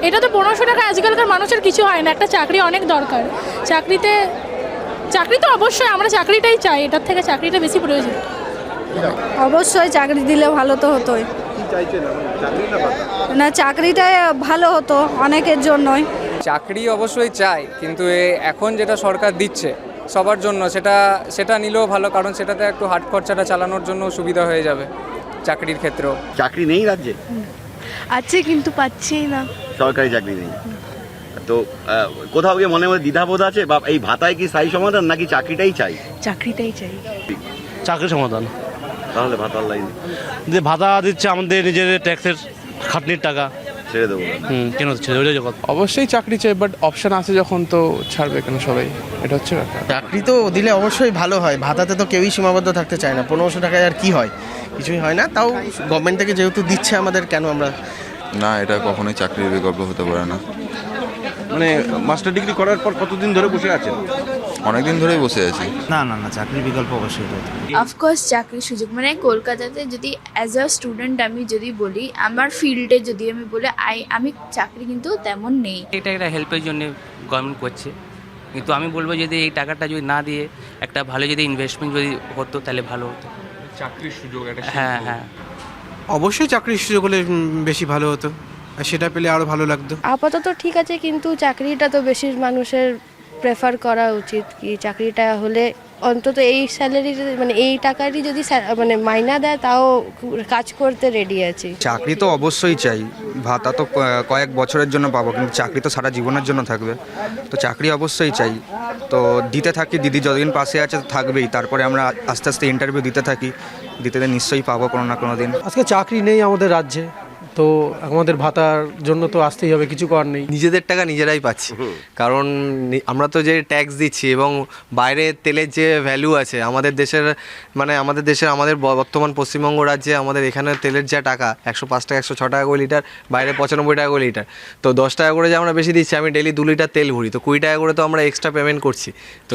এটা তো 1500 টাকা আজকালকার মানুষের কিছু হয় না, একটা চাকরি অনেক দরকার। চাকরি তো অবশ্যই আমরা চাকরিটাই চাই, এটার থেকে চাকরিটা বেশি প্রয়োজন। অবশ্যই চাকরি দিলে ভালো তো হতোই। না, চাকরিটাই ভালো হতো অনেকের জন্যই। চাকরি অবশ্যই চাই, কিন্তু এখন যেটা সরকার দিচ্ছে সবার জন্য সেটা নিলেও ভালো, কারণ সেটাতে একটু হাট খরচাটা চালানোর জন্য সুবিধা হয়ে যাবে চাকরির ক্ষেত্রেও। চাকরি নেই রাজ্যে, আছে কিন্তু পাচ্ছি না। সরকারি চাকরি নেই তো কোথাও গিয়ে মনে মনে দ্বিধাবোধ আছে, বা এই ভাতায় কি স্থায়ী সমাধান নাকি চাকরিটাই চাই? চাকরিটাই চাই। চাকরি সমাধান। তাহলে ভাতার লাইন যে ভাতা দিচ্ছে আমাদের নিজের ট্যাক্সের খাটনির টাকা, ছেড়ে দেবো। কেন ছেড়ে ওইটাই কথা। অবশ্যই চাকরি চাই, বাট অপশন আছে যখন তো ছাড়বে কেন সবাই, এটা হচ্ছে ব্যাপার। চাকরি তো দিলে অবশ্যই ভালো হয়, ভাতাতে তো কেউই সীমাবদ্ধ থাকতে চায় না। 1500 টাকায় আর কি হয়, কিছুই হয় না। তাও গভর্নমেন্ট থেকে যেহেতু দিচ্ছে আমাদের, কেন আমরা না, এটা কখনোই চাকরির বিকল্প হতে পারে না। মানে মাস্টার ডিগ্রি করার পর কতদিন ধরে বসে আছেন? অনেকদিন ধরেই বসে আছি। না না না, চাকরির বিকল্প অবশ্যই হতে হবে। অফকোর্স চাকরির সুযোগ, মানে কলকাতাতে যদি অ্যাজ আ স্টুডেন্ট আমি যদি বলি, আমার ফিল্ডে যদি আমি বলি আমি চাকরি কিন্তু তেমন নেই। এটা একটা হেল্পের জন্য গভর্নমেন্ট করছে, কিন্তু আমি বলবো যদি এই টাকাটা যদি না দিয়ে একটা ভালো যদি ইনভেস্টমেন্ট যদি হতো তাহলে ভালো হতো। চাকরির সুযোগ একটা, হ্যাঁ হ্যাঁ, অবশ্যই চাকরির সুযোগ হলে বেশি ভালো হতো, আর সেটা পেলে আরও ভালো লাগতো। আপাতত ঠিক আছে, কিন্তু চাকরিটা তো বেশি মানুষের প্রেফার করা উচিত। কি চাকরিটা হলে অন্তত এই স্যালারির মানে এই টাকারই যদি মানে মাইনা দেয়, তাও কাজ করতে রেডি আছি। চাকরি তো অবশ্যই চাই, ভাতা তো কয়েক বছরের জন্য পাবো, কিন্তু চাকরি তো সারা জীবনের জন্য থাকবে। তো চাকরি অবশ্যই চাই, তো দিতে থাকি। দিদি যতদিন পাশে আছে থাকবেই, তারপরে আমরা আস্তে আস্তে ইন্টারভিউ দিতে থাকি, দিতে নিশ্চয়ই পাবো কোনো না কোনো দিন। আজকে চাকরি নেই আমাদের রাজ্যে, তো আমাদের ভাতার জন্য তো আসতেই হবে, কিছু করার নেই। নিজেদের টাকা নিজেরাই পাচ্ছি, কারণ আমরা তো যে ট্যাক্স দিচ্ছি এবং বাইরে তেলের যে ভ্যালু আছে আমাদের দেশের, মানে আমাদের বর্তমান পশ্চিমবঙ্গ রাজ্যে আমাদের এখানে তেলের যা টাকা 105 টাকা 106 টাকা করে লিটার, বাইরে 95 টাকা করে লিটার। তো 10 টাকা করে যে আমরা বেশি দিচ্ছি, আমি ডেলি 2 লিটার তেল ভরি, তো 20 টাকা করে তো আমরা এক্সট্রা পেমেন্ট করছি। তো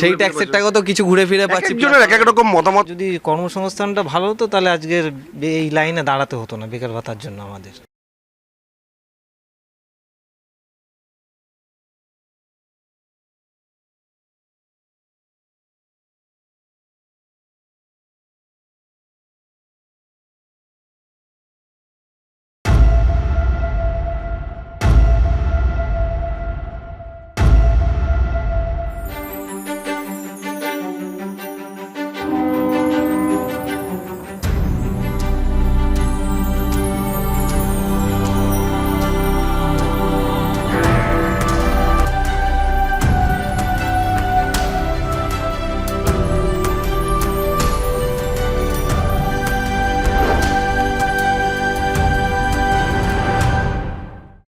সেই ট্যাক্সের টাকাও তো কিছু ঘুরে ফিরে পাচ্ছি। এক এক রকম মতামত। যদি কর্মসংস্থানটা ভালো হতো, তাহলে আজকের এই লাইনে দাঁড়াতে হতো না বেকার ভাতার জন্য আমাদের।